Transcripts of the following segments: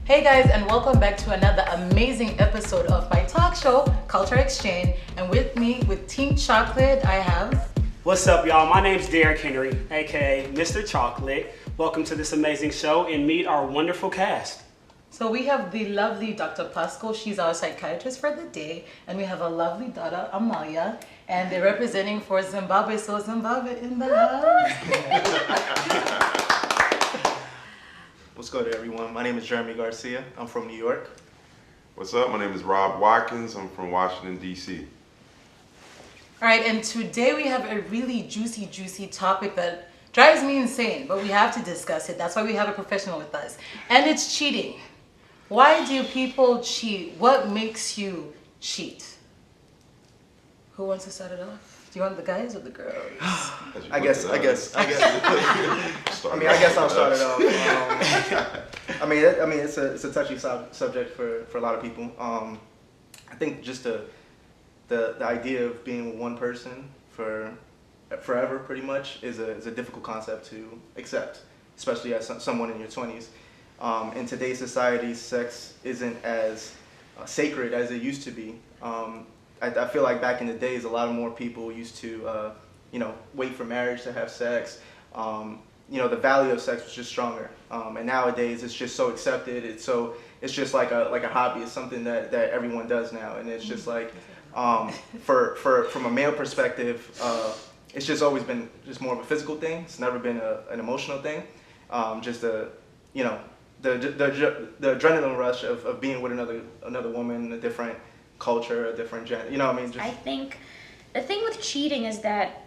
Hey guys, and welcome back to another amazing episode of my talk show, Culture Exchange. And with me, with Team Chocolate, I have... What's up, y'all? My name's Derrick Henry, aka Mr. Chocolate. Welcome to this amazing show and meet our wonderful cast. So we have the lovely Dr. Pascal. She's our psychiatrist for the day. And we have a lovely daughter, Amalia. And they're representing for Zimbabwe. So Zimbabwe in the house. What's good, everyone? My name is Jeremy Garcia. I'm from New York. What's up? My name is Rob Watkins. I'm from Washington, D.C. All right, and today we have a really juicy topic that drives me insane, but we have to discuss it. That's why we have a professional with us. And it's cheating. Why do people cheat? What makes you cheat? Who wants to start it off? Do you want the guys or the girls? I guess I'll start it off. It's a touchy subject for a lot of people. I think just the idea of being with one person for forever, pretty much, is a difficult concept to accept, especially as someone in your 20s. In today's society, sex isn't as sacred as it used to be. I feel like back in the days, a lot more people used to, wait for marriage to have sex. The value of sex was just stronger. And nowadays, it's just so accepted. It's just like a hobby. It's something that everyone does now. And it's just like, from a male perspective, it's just always been just more of a physical thing. It's never been an emotional thing. The adrenaline rush of being with another woman, a different culture, a different gender, I think the thing with cheating is that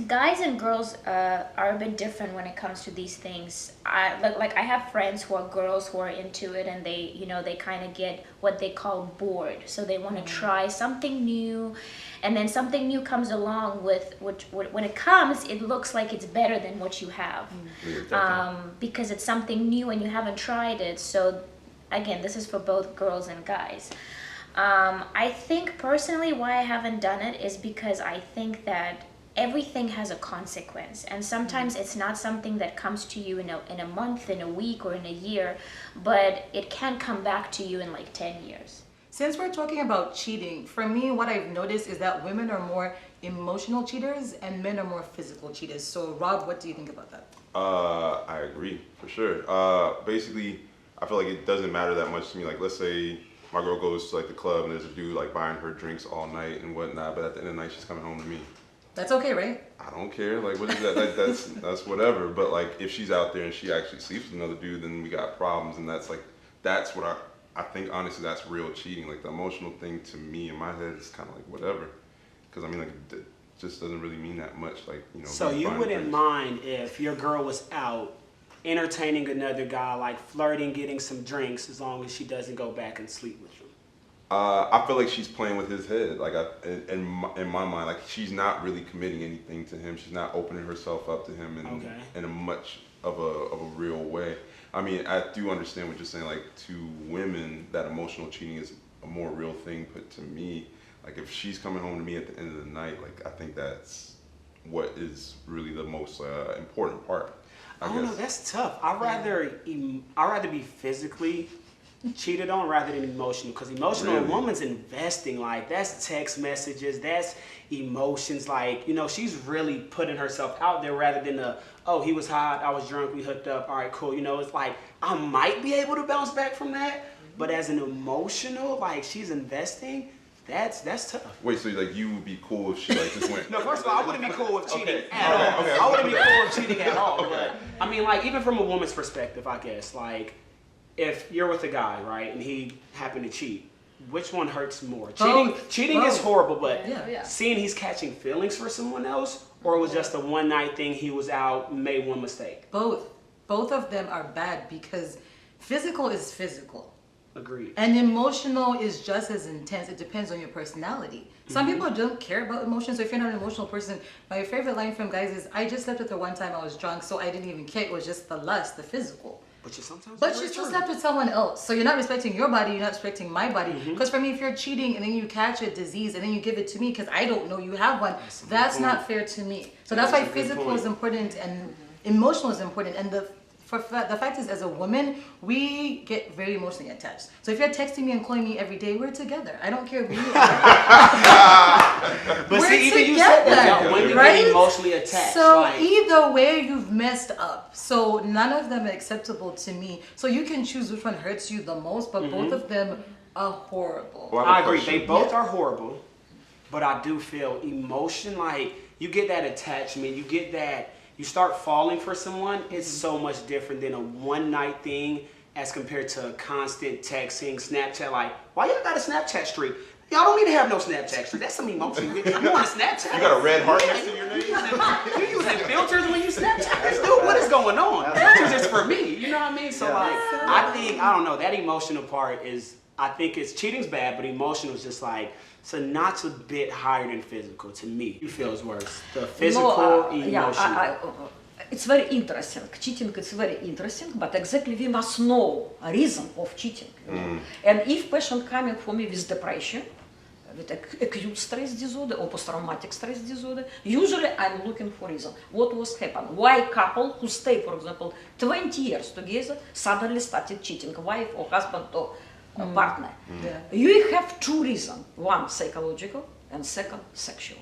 guys and girls are a bit different when it comes to these things. I have friends who are girls who are into it, and they kind of get what they call bored, so they want to try something new, and then something new comes along with which when it comes, it looks like it's better than what you have, because it's something new and you haven't tried it. So again, this is for both girls and guys. I think personally why I haven't done it is because I think that everything has a consequence, and sometimes it's not something that comes to you in a month, in a week, or in a year, but it can come back to you in like 10 years. Since we're talking about cheating, for me, what I've noticed is that women are more emotional cheaters and men are more physical cheaters. So Rob, what do you think about that? I agree, for sure. Basically, I feel like it doesn't matter that much to me. Like, let's say my girl goes to like the club and there's a dude like buying her drinks all night and whatnot, but at the end of the night she's coming home to me. That's okay, right? I don't care. Like, what is that? Like, that's whatever. But like, if she's out there and she actually sleeps with another dude, then we got problems. And that's what I think. Honestly, that's real cheating. Like, the emotional thing to me in my head is kind of like whatever, because it just doesn't really mean that much. Like, So you wouldn't mind if your girl was out entertaining another guy, like flirting, getting some drinks, as long as she doesn't go back and sleep with him? I feel like she's playing with his head. Like, in my mind, like, she's not really committing anything to him. She's not opening herself up to him in a much of a real way. I mean, I do understand what you're saying. Like, to women, that emotional cheating is a more real thing. But to me, like, if she's coming home to me at the end of the night, like, I think that's what is really the most important part. I don't know, that's tough. I'd rather be physically cheated on rather than emotional, because emotional, Really? A woman's investing, like, that's text messages, that's emotions, like, she's really putting herself out there rather than he was hot, I was drunk, we hooked up, all right, cool. It's like, I might be able to bounce back from that, but as an emotional, like, she's investing, that's tough. Wait, so like you would be cool if she like just went? No, first of all, I wouldn't be cool with cheating at all. Okay. I wouldn't be cool with cheating at all. But I mean, like, even from a woman's perspective, I guess, like, if you're with a guy, right, and he happened to cheat, which one hurts more? Cheating is horrible, but seeing he's catching feelings for someone else, or it was just a one night thing, he was out, made one mistake. Both of them are bad, because physical is physical. Agreed. And emotional is just as intense. It depends on your personality. Some people don't care about emotions. So if you're not an emotional person, my favorite line from guys is, I just slept with her one time, I was drunk, so I didn't even care. It was just the lust, the physical. But you still slept with someone else. So you're not respecting your body, you're not respecting my body. Because for me, if you're cheating and then you catch a disease and then you give it to me because I don't know you have one, that's not fair to me. So that's why physical is important and emotional is important. And the the fact is, as a woman, we get very emotionally attached. So if you're texting me and calling me every day, we're together. I don't care who you are. But we're see, even together, you said that, women right? get emotionally attached. So like, either way, you've messed up. So none of them are acceptable to me. So you can choose which one hurts you the most, but both of them are horrible. Well, I agree. They both are horrible, but I do feel emotion, like you get that attachment, you get that, you start falling for someone, it's so much different than a one night thing as compared to constant texting, Snapchat. Like, why y'all got a Snapchat streak? Y'all don't need to have no Snapchat streak. That's some emotion. You on a Snapchat. You got a red heart next to your name? You using filters when you Snapchat? Dude, what is going on? Filters is for me. You know what I mean? So like, I don't know, that emotional part is, I think it's cheating's bad, but emotional is just like, it's a notch a bit higher than physical to me. It feels worse. The physical, emotional. It's very interesting. Cheating is very interesting, but exactly we must know a reason of cheating. You know? And if patient coming for me with depression, with acute stress disorder or post-traumatic stress disorder, usually I'm looking for reason. What was happened? Why couple who stay, for example, 20 years together suddenly started cheating, wife or husband or partner? You have two reasons. One, psychological, and second, sexual.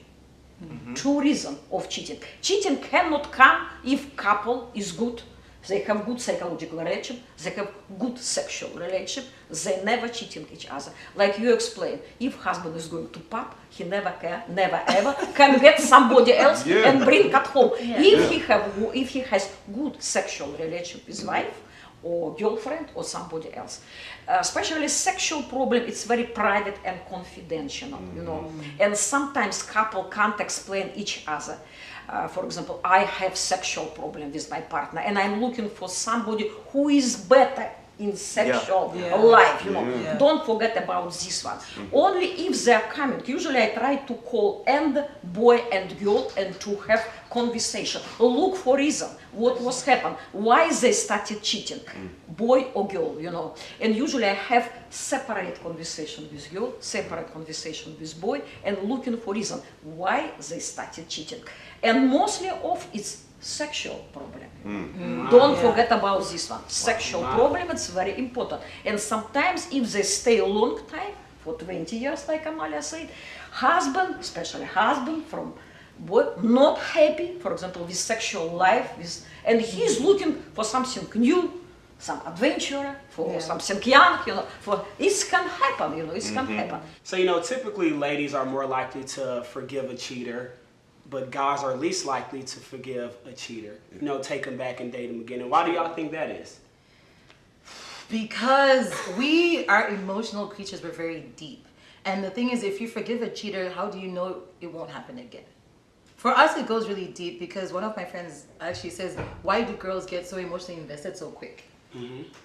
Two reasons of cheating. Cheating cannot come if couple is good. They have good psychological relationship, they have good sexual relationship, they never cheating each other. Like you explained, if husband is going to pub, he never ever can get somebody else and bring at home. If he has good sexual relationship with wife, or girlfriend or somebody else. Especially sexual problem, it's very private and confidential, you know. And sometimes couple can't explain each other. For example, I have sexual problem with my partner and I'm looking for somebody who is better in sexual life, you know. Don't forget about this one. Only if they are coming, usually I try to call and boy and girl and to have conversation. Look for reason, what was happened, why they started cheating, boy or girl, you know. And usually I have separate conversation with girl, separate conversation with boy, and looking for reason why they started cheating. And mostly of it's sexual problem. Don't forget about this one. Sexual problem, it's very important. And sometimes if they stay a long time, for 20 years, like Amalia said, husband, especially husband from boy, not happy, for example, with sexual life, and he's looking for something new, some adventure, for something young, you know, for it can happen, you know, it can happen. So, you know, typically ladies are more likely to forgive a cheater, but guys are least likely to forgive a cheater. You know, take him back and date him again. And why do y'all think that is? Because we are emotional creatures, we're very deep. And the thing is, if you forgive a cheater, how do you know it won't happen again? For us, it goes really deep because one of my friends actually says, why do girls get so emotionally invested so quick?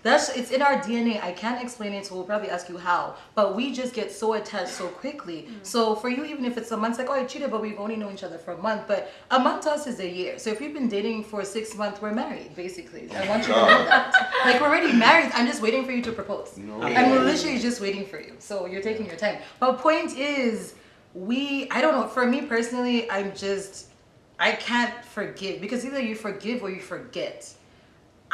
It's in our DNA. I can't explain it, so we'll probably ask you how. But we just get so attached so quickly. So for you, even if it's a month, it's like, oh, I cheated, but we've only known each other for a month. But a month to us is a year. So if we've been dating for 6 months, we're married, basically. I want you to know that. Like, we're already married. I'm just waiting for you to propose. And we're literally just waiting for you. So you're taking your time. But point is, I don't know, for me personally, I can't forgive. Because either you forgive or you forget.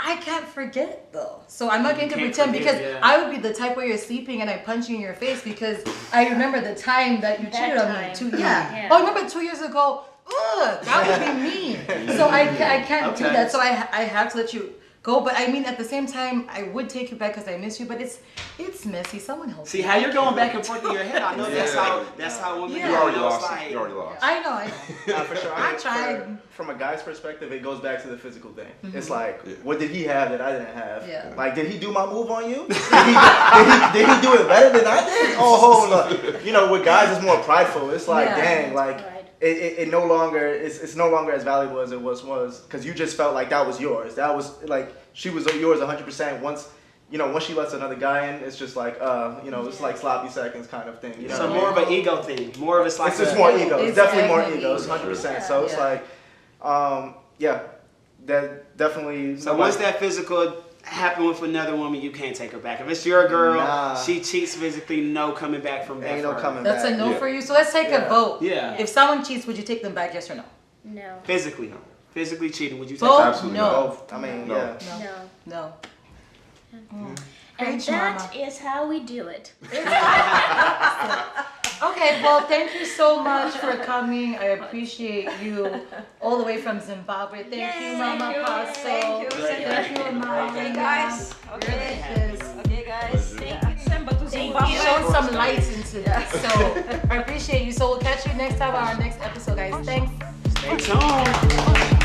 I can't forget though. So I'm not going to pretend because I would be the type where you're sleeping and I punch you in your face because I remember the time that you cheated on me. Oh, remember 2 years ago? Ugh, that would be mean. So I can't do that. So I have to let you go. But I mean, at the same time, I would take you back because I miss you. But it's messy. Someone help me. See how you're going back and forth in your head. I know that's how women. You already lost. You already lost. I know. For sure. I tried. From a guy's perspective, it goes back to the physical thing. It's like, what did he have that I didn't have? Yeah. Like, did he do my move on you? Did he do it better than I did? Oh, hold up. You know, with guys, it's more prideful. It's like, dang, like. It no longer it's no longer as valuable as it was because you just felt like that was yours. That was like she was yours 100%. Once she lets another guy in, it's just like it's like sloppy seconds kind of thing. You know so more of an ego thing. More of it's like it's just more ego. It's definitely more ego. It's 100%. So it's like that definitely. So once that physical happen with another woman, you can't take her back. If it's your girl, she cheats physically, no coming back from that. Ain't no coming back. That's a no for you. So let's take a vote. Yeah. If someone cheats, would you take them back? Yes or no? No. Physically, no. Physically cheating, would you take Both? that? Absolutely No. Both. I mean, No. yeah. No. No. And Preach, that mama. is how we do it. Okay, well, thank you so much for coming. I appreciate you all the way from Zimbabwe. Thank you, Yay. Mama Paso. Thank you. Thank you, Mama. Okay, guys. Okay. Delicious. Okay, guys. December to Zimbabwe. Showed some light into this. So I appreciate you. So we'll catch you next time on our next episode, guys. Thanks. Stay tuned.